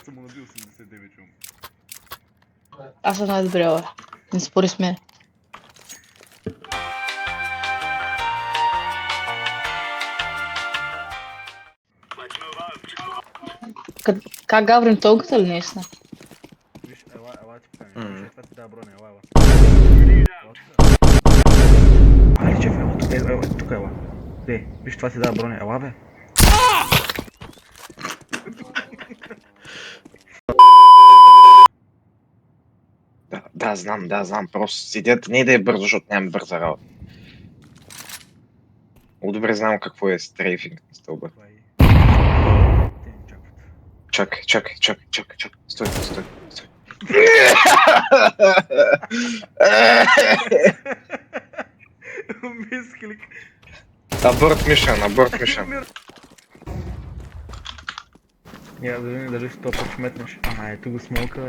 съм му набил 89 чум. Аз съм най-добре, бе. Не спори с мен. Как гаврим толкова ли нещо? Виж, ела ти покажа. Това ти дава броня, ела. Али, чеф, ела, тук ела. Де, виж, това ти дава броня, ела, бе. Да, знам, просто седят, не да е бързо, защото нямам бърза работа. Много добре знам какво е стрейфинг на стълба. Това е. Те ни чакват. Чакай. Стой. Мисклик. Аборт мишън. Я да видим дали ще топа шметнеш. Ага, ето го смолка,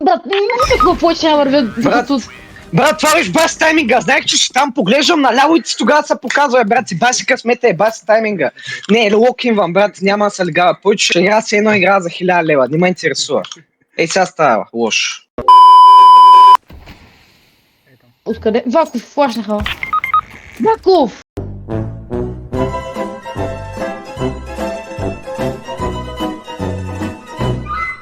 Брат, не има какво повече не вървят докато... Брат, това беше бас тайминга. Знаех, че ще там поглеждам наляво и ти тогава се показва, брат, си баси късмета бас тайминга. Не, локинвам, брат, няма да се легава. Повече ще игра си едно игра за 1000 лева, не ме интересува. Ей, сега става лошо. Откъде? Ваков, флашнаха. Ваков!